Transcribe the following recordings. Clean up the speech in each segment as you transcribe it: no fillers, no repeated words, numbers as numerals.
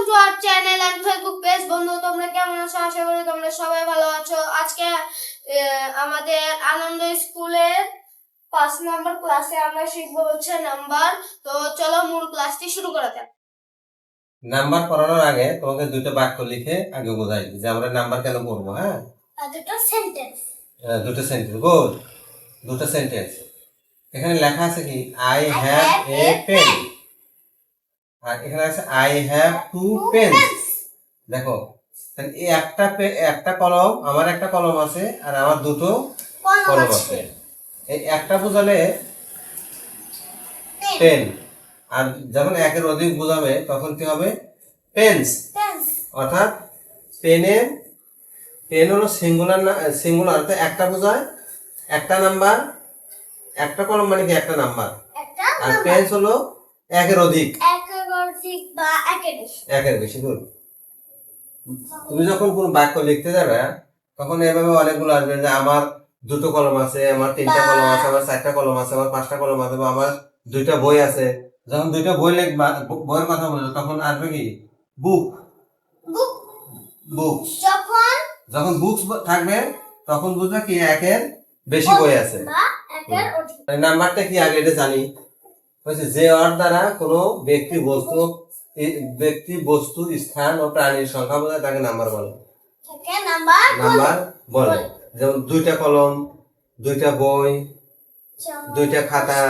Two our channel and Facebook page. বন্ধু, তোমরা কেমন আছো? আশা করি তোমরা সবাই ভালো আছো। আজকে আমাদের আনন্দ স্কুলের 5 নম্বর ক্লাসে আমরা শিখবো হচ্ছে নাম্বার। তো চলো মূল ক্লাসটি শুরু করা যাক। নাম্বার পড়ানোর আগে তোমাকে দুটো বাক্য লিখে আগে বোঝাই যে আমরা নাম্বার কেন পড়বো। হ্যাঁ, দুটো সেন্টেন্স। দুটো সেন্টেন্স। গুড, দুটো সেন্টেন্স। এখানে লেখা আছে কি আই হ্যাভ এ পেন, আর এখানে আছে আই হ্যাভ টু পেন্স। দেখো, এই একটা কলম, আমার একটা কলম আছে আর আমার দুটো কলম আছে। এই একটা বোঝালে পেন, আর যখন একের অধিক বোঝাবে তখন কি হবে? পেন্স। অর্থাৎ পেন হলো সিঙ্গুলার একটা বোঝায় একটা নাম্বার, একটা কলম মানে কি একটা নাম্বার, আর পেন্স হলো একের অধিক বা একের বেশি। গুড। তুমি যখন কোন বাক্য লিখতে যাবে তখন এভাবে অনেকগুলো আসবে যে আমার দুটো কলম আছে, আমার তিনটা কলম আছে, আমার চারটা কলম আছে, আমার পাঁচটা কলম আছে, বা আমার দুইটা বই আছে। যখন দুইটা বই লিখবা, বইয়ের কথা বলবে, তখন আসবে কি বুক। বুকস। যখন বুকস থাকবে তখন বুঝবে কি একের বেশি বই আছে। নাম্বারটা কি আগে এটা জানি, যে অর দ্বারা কোনো ব্যক্তি বস্তু স্থান ও প্রাণীর সংখ্যা বোঝায় তাকে নাম্বার বলে। নাম্বার বলে। যেমন দুইটা কলম, দুইটা বই, দুইটা খাতা,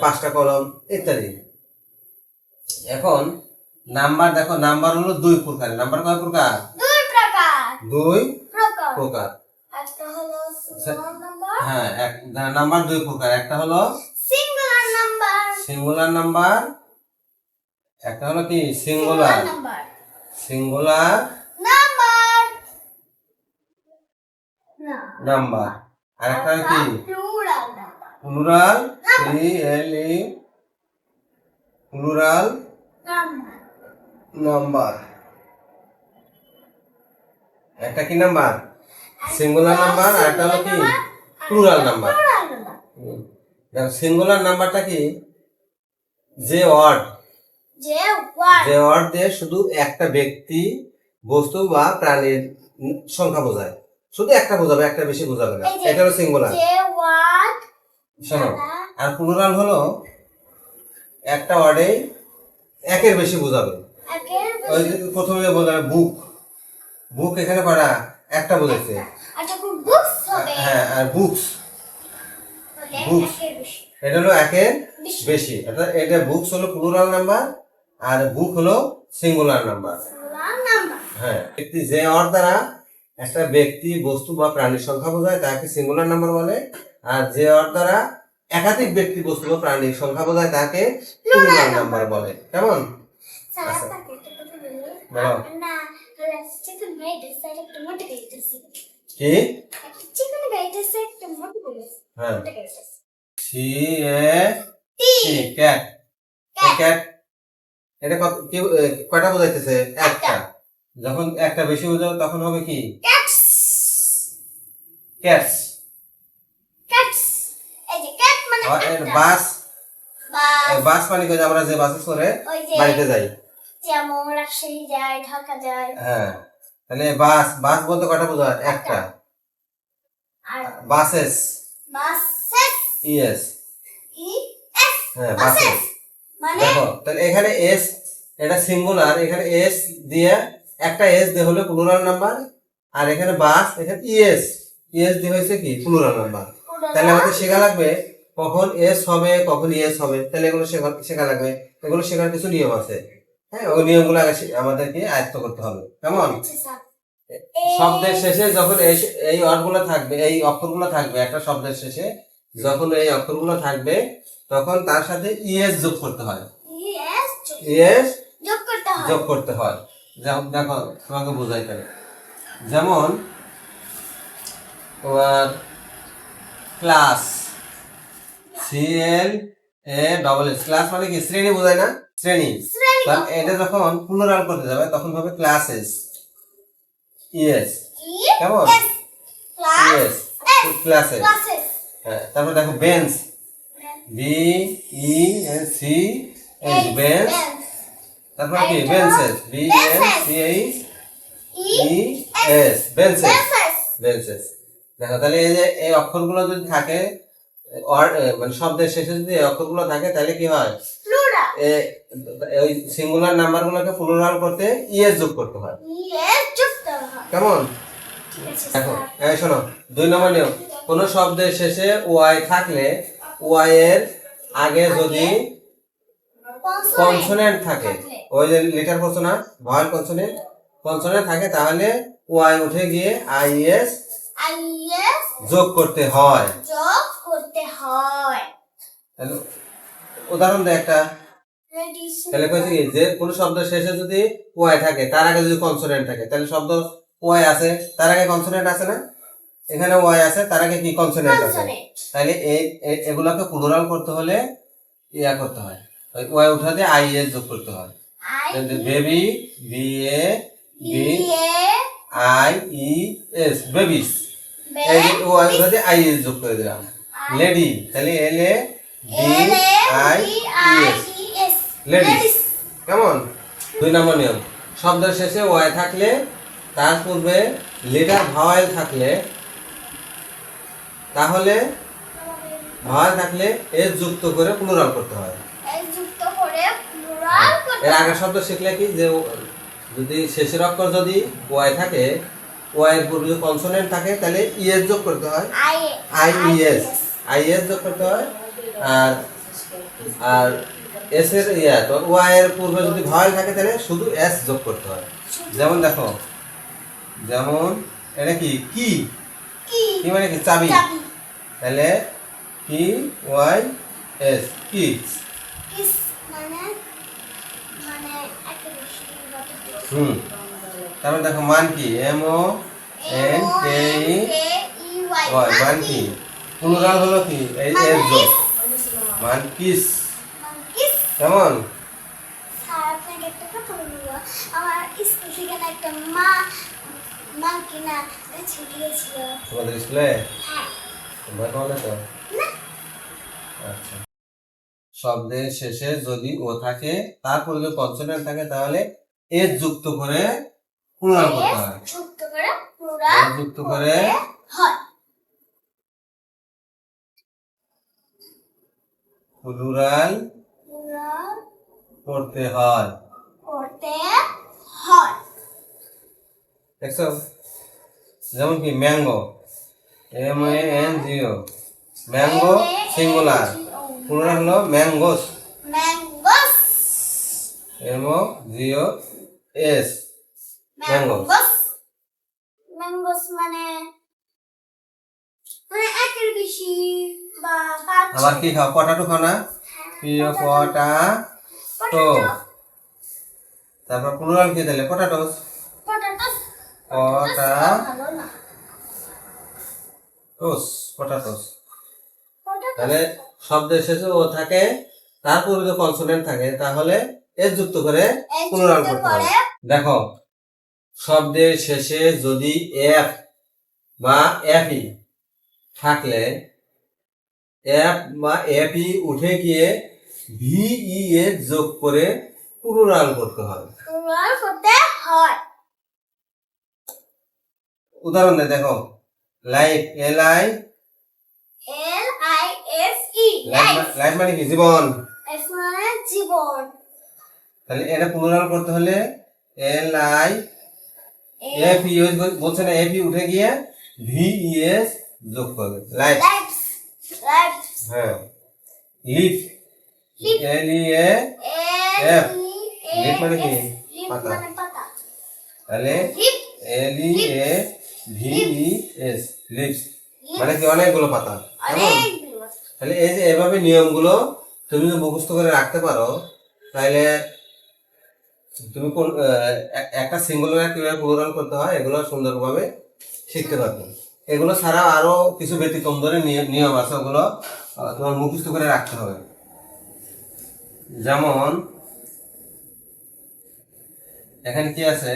পাঁচটা কলম ইত্যাদি। এখন নাম্বার দেখো, নাম্বার হলো দুই প্রকার। নাম্বার কয় প্রকার? দুই প্রকার। হ্যাঁ, নাম্বার দুই প্রকার। একটা হলো সিঙ্গুলার নাম্বার, একটা হলো কি সিঙ্গুলার নাম্বার, আর একটা কি প্লুরাল প্লুরাল নাম্বার। একটা কি নাম্বার? সিঙ্গুলার নাম্বার, আর একটা হলো কি প্লুরাল নাম্বার। সিঙ্গুলার নাম্বারটা কি? যে ওয়ার্ড দিয়ে শুধু একটা ব্যক্তি, বস্তু বা প্রাণীর সংখ্যা বোঝায়, শুধু একটা বোঝাবে, একটা বেশি বোঝাবে না, এটা হলো সিঙ্গুলার। শোনো, আর প্লুরাল হলো একটা ওয়ার্ডে একের বেশি বোঝাবে। ওই প্রথমে বোঝাবে বুক, এখানে কয়টা? একটা বোঝাইছে। হ্যাঁ, আর বুকস এটা হলো একের বেশি। এটা বুকস হলো প্লুরাল নাম্বার, আর বুক হলো সিঙ্গুলার নাম্বার। হ্যাঁ, ব্যক্তি যে অর দ্বারা একটা ব্যক্তি, বস্তু বা প্রাণীর সংখ্যা বোঝায় তাকে সিঙ্গুলার নাম্বার বলে, আর যে অর দ্বারা একাধিক ব্যক্তি, বস্তু বা প্রাণীর সংখ্যা বোঝায় তাকে প্লুরাল নাম্বার বলে। কেমন? বলো কি? হ্যাঁ, ক্যাট। এটা কয়টা বোঝাইতেছে? একটা। যখন একটা বেশি বোঝাবে তখন হবে কি ক্যাটস। বাস মানে কি? আমরা যে বাসে করে বাড়িতে যাই, যেমন রাজশাহী যায়, ঢাকা যায়। হ্যাঁ, তাহলে বাস বলতে কয়টা বোঝায়? একটা। বাসেস, ইয়েস, হ্যাঁ, বাসেস। দেখো, তাহলে এখানে এস, এটা সিঙ্গুলার, এখানে এস দিয়ে একটা এস দিয়ে হলো প্লুরাল নাম্বার, আর এখানে বাস, এখানে ইএস দিয়ে হয়েছে কি প্লুরাল নাম্বার। তাহলে আমাদের শেখা লাগবে কখন এস হবে, কখন ইএস হবে। তাহলে এগুলো শেখা লাগবে। এগুলো শেখার কিছু নিয়ম আছে। হ্যাঁ, ওই নিয়মগুলো আগে আমাদেরকে আয়ত্ত করতে হবে। কেমন? শব্দের শেষে যখন এই ওয়ার্ডগুলো থাকবে, এই অক্ষরগুলো থাকবে একটা শব্দের শেষে, যখন এই অক্ষরগুলো থাকবে তখন তার সাথে ইএস যোগ করতে হয়। যোগ করতে হয়। যেমন দেখো, তোমাকে বোঝাই তাহলে। যেমন তোমার ক্লাস, CLASS, ক্লাস মানে কি? শ্রেণী বোঝায় না? শ্রেণী। এটা যখন প্লুরাল করতে যাবে তখন হবে ক্লাসেস, ইয়েস। কেমন? Yes, classes. হ্যাঁ, তারপর দেখো বেঞ্চ, BENC, বেঞ্চ। তারপর কি benches, B N C H E S, benches, benches. দেখো তাহলে এই যে এই অক্ষরগুলো যদি থাকে মানে শব্দের শেষে যদি এই অক্ষরগুলো থাকে তাহলে কি হয়, ওই সিঙ্গুলার নাম্বারগুলোকে প্লুরাল করতে ইএস যোগ করতে হয়। কেমন? দেখো এই শোনো, 2 নম্বর নিয়ম, কোন শব্দের শেষে ওয়াই থাকলে ওয়াই এর আগে যদি কনসোনেন্ট থাকে, ওই যে লিটার কনসোনেন্ট, ভয়েল কনসোনেন্ট, কনসোনেন্ট থাকে তাহলে ওয়াই উঠে গিয়ে আইএস যোগ করতে হয়। তাহলে উদাহরণ দে একটা। তাহলে কইছে কি যে কোন শব্দের শেষে যদি ওয়াই থাকে তার আগে যদি কনসোনেন্ট থাকে, তাহলে শব্দ ওয়াই আছে তার আগে কনসোনেন্ট আছে না, এখানে ওয়াই আছে তার আগে কি কনসোনেন্ট আছে, তাহলে এগুলোকে প্লুরাল করতে হলে ইয়া করতে হয়, ওয়াই উঠাতে আইএস যোগ করতে হয়। Baby, B A B I E S, babies, এই ওয়াই উঠাতে আইএস যোগ করে দিলাম। লেডি, তাহলে L A D I E S, ladies. কেমন? 2 নম্বর নিয়ম, শব্দের শেষে ওয়াই থাকলে তার পূর্বে লেটার ভাওয়েল থাকলে, তাহলে ভাওয়েল থাকলে এস যুক্ত করে প্লুরাল করতে হয়। এর আগের শব্দ শিখলে কি যে যদি শেষের অক্ষর যদি ওয়াই থাকে, ওয়াই এর পূর্বে কনসোনেন্ট থাকে তাহলে ইএস যোগ করতে হয়, আইইএস, আইএস যোগ করতে হয়। আর আর এস এর তো ওয়াই এর পূর্বে যদি ভাওয়েল থাকে তাহলে শুধু এস যোগ করতে হয়। যেমন দেখো, যেমন এটা কি কি কি মানে কি চাবি, তাহলে কি ওয়াই এস, কিডস। তারপর দেখো monkey, M O N K E Y, monkey, plural হলো কি এই এস যোগ, মান কিস। কেমন? তোমাদের স্কুলে ভয় পাও না তো? আচ্ছা, শব্দের শেষে যদি ও থাকে তারপর যদি কনসোনেন্ট থাকে তাহলে এস যুক্ত করে প্লুরাল করতে হয়, এস যুক্ত করে প্লুরাল করতে হয়। দেখছো? যেমন কি mango, M A N G O, mango singular, plural হলো mangoes, M O G O S, mangoes. আবার কি খাও, পটাটো খাও না, প্রিয় পটাটো, তারপর প্লুরাল কি তাহলে পটাটোস, পটাটোস। তাহলে শব্দের শেষে ও থাকে তারপর যদি কনসোনেন্ট থাকে তাহলে এস যুক্ত করে প্লুরাল করতে হবে। দেখো, শব্দের শেষে যদি এফ বা এফই থাকলে এফ বা এফই উঠে গিয়ে ভিই এর যোগ করে প্লুরাল করতে হয়। উদাহরণ দে, দেখো life, L I F E, life মানে কি জীবন, তাহলে এটা প্লুরাল করতে হলে এল আই এফ ই বলছে না, এফ ই উঠে গিয়ে ভিই এস যোগ করবে, লাইফ। হ্যাঁ, লিফ, এল ই এফ, লিফ মানে কি পাতা, তাহলে এল ই এ ভিই এস, লিভস মানে কি অনেকগুলো পাতা। তাহলে এই যে এভাবে নিয়মগুলো তুমি যদি মুখস্থ করে রাখতে পারো তাহলে তুমি কোন একটা সিঙ্গুলার কিভাবে প্লুরাল করতে হয় এগুলো সুন্দরভাবে শিখতে পারবে। এগুলো ছাড়া আরো কিছু ব্যতিক্রম ধরে নিয়ম আছে, ওগুলো তোমার মুখস্থ করে রাখতে হবে। যেমন এখানে কি আছে,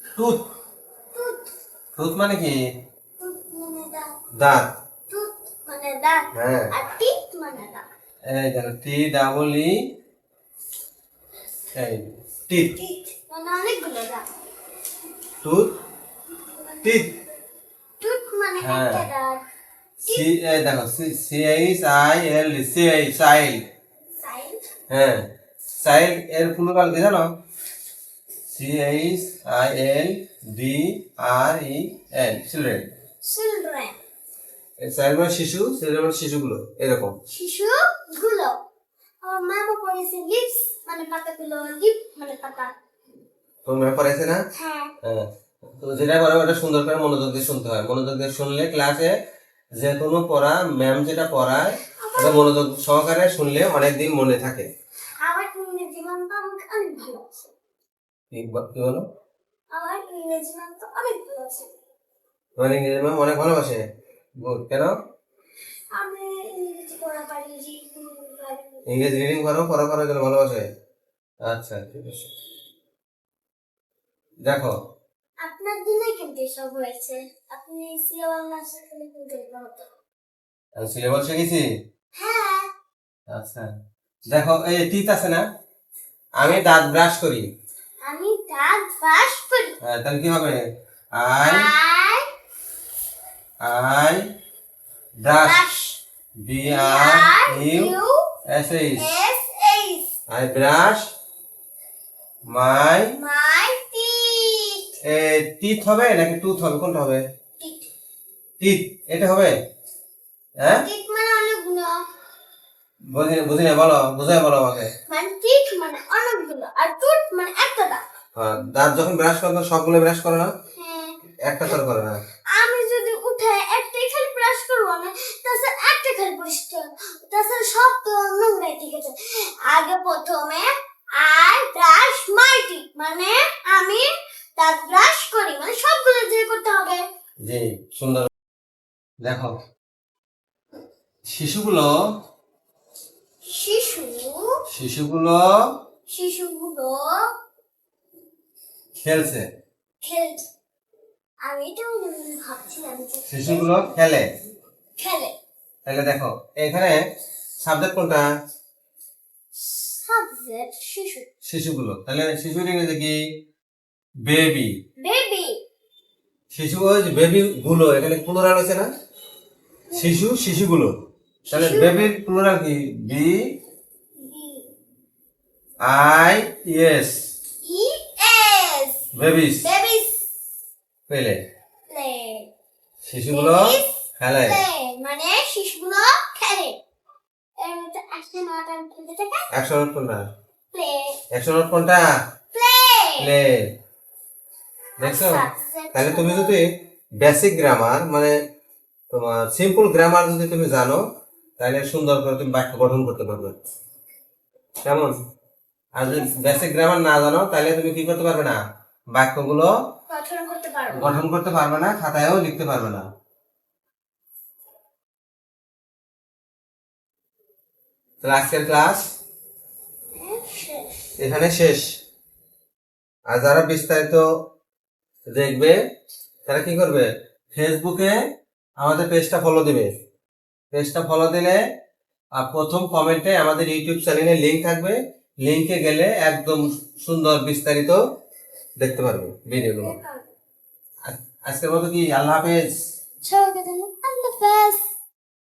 টুথ, টুথ মানে কি দাঁত, হ্যাঁ, এই দেখো টি ডাবল ই এই টিথ, টিথ মানে অনেকগুলো দাঁত। Tooth, teeth. টুথ মানে হ্যাঁ। একটা দাঁত। সি এই দেখো CHILD, চাইল্ড। সাইড হ্যাঁ, চাইল্ড এর প্লুরাল কি জানো? CHILDREN, children. চিলড্রেন চাইল্ড মানে শিশু, চিলড্রেন মানে শিশুগুলো, এরকম। শিশুগুলো। আমার মামা পড়েছে লিপস মানে পাতাগুলো, লিপ মানে পাতা। তোমার পড়াইছে না? হ্যাঁ হ্যাঁ। তো যেটা করে ওটা সুন্দর করে মনোযোগ দিয়ে শুনতে হয়। মনোযোগ দিয়ে শুনলে ক্লাসে যে কোনো পড়া, ম্যাম যেটা পড়ায় ওটা মনোযোগ সহকারে শুনলে অনেকদিন মনে থাকে। আমার ইংরেজি ম্যামটা আমাকে অনেক ভালো আছে। কি বলো? আমার ইংরেজি ম্যামটা অনেক ভালো আছে। তোমার ইংরেজি ম্যাম অনেক ভালোবাসে? Good. কেন? আমি ইংরেজি পড়া পারি, পারি। ইংরেজি রিডিং করো, পড়া করার জন্য ভালোবাসে? আচ্ছা, ঠিক আছে। দেখো, আপনার দিনে কিন্তু এসব হয়েছে। আপনি সিলেবাস না শিখলে কিন্তু এগুলো হতো। আমি সিলেবাস শিখেছি। হ্যাঁ আচ্ছা, দেখো এই টিথ আছে না? আমি দাঁত ব্রাশ করি। আমি দাঁত ব্রাশ করি। হ্যাঁ, তাহলে কি হবে? I I brush, brush BRUSH, BRUSH I brush my my teeth. Teeth হবে নাকি টুথ হবে, কোনটা হবে? টিথ টিথ এটা হবে? হ্যাঁ, টিথ মানে অনেকগুলো। বুঝি না, বলো, বুঝাই বলো আমাকে। মানে টিথ মানে অনেকগুলো আর টুথ মানে একটা দাঁত। হ্যাঁ, দাঁত যখন ব্রাশ করো তখন সবগুলো ব্রাশ করো না? হ্যাঁ একটা করে করো না? আমি যদি উঠে একটাই খালি ব্রাশ করবো না, তাছাড়া একটা খালি পরিষ্কার, তাছাড়া সব তো নোংরাই ঠিক আছে। আগে প্রথমে আই ব্রাশ মাই টিথ মানে আমি দাঁত ব্রাশ করি, মানে সবগুলো দিয়ে করতে হবে। জি, সুন্দর। দেখো, শিশুগুলো শিশু শিশুগুলো শিশুগুলো খেলছে। খেলছে। আমি এটা ভাবছিলাম যে শিশুগুলো খেলে। খেলে। তাহলে দেখো এখানে সাবজেক্ট কোনটা? সাবজেক্ট শিশু। শিশুগুলো। তাহলে শিশুর ইংরেজি কি? বেবি। বেবি শিশু ওই যে বেবি গুলো, এখানে প্লুরাল হয়েছে না? শিশু, শিশুগুলো। তাহলে শিশু। বেবির প্লুরাল কি? BIS, ES babies. বেবিস পেলে প্লে। শিশুগুলো Babies খেলে। প্লে মানে শিশুগুলো খেলে। এর মধ্যে আসছে নটা খেলতে থাকে। 100 নোট কোনটা? প্লে 100 নোট কোনটা? প্লে। প্লে। দেখছো? আচ্ছা, তাহলে তুমি যদি বেসিক গ্রামার মানে তোমার সিম্পল গ্রামার যদি তুমি জানো, তাহলে সুন্দর করে তুমি বাক্য গঠন করতে পারবে। কেমন? আর যদি বেসিক গ্রামার না জানো, তাহলে তুমি কি করতে পারবে না? বাক্যগুলো গঠন করতে পারবো। গঠন করতে পারবে না, খাতায়ও লিখতে পারবে না। তাহলে আজকের ক্লাস শেষ। এখানে শেষ। আর যারা বিস্তারিত দেখবে তারা কি করবে? ফেসবুকে আমাদের পেজটা ফলো দিবে। পেজটা ফলো দিলে আর প্রথম কমেন্টে আমাদের ইউটিউব চ্যানেলের লিংক থাকবে। লিংকে গেলে একদম সুন্দর বিস্তারিত দেখতে পারবে ভিডিওগুলো। আজকের মতো কি, আল্লাহ হাফেজ। সবাইকে জানাই আল্লাহ হাফেজ।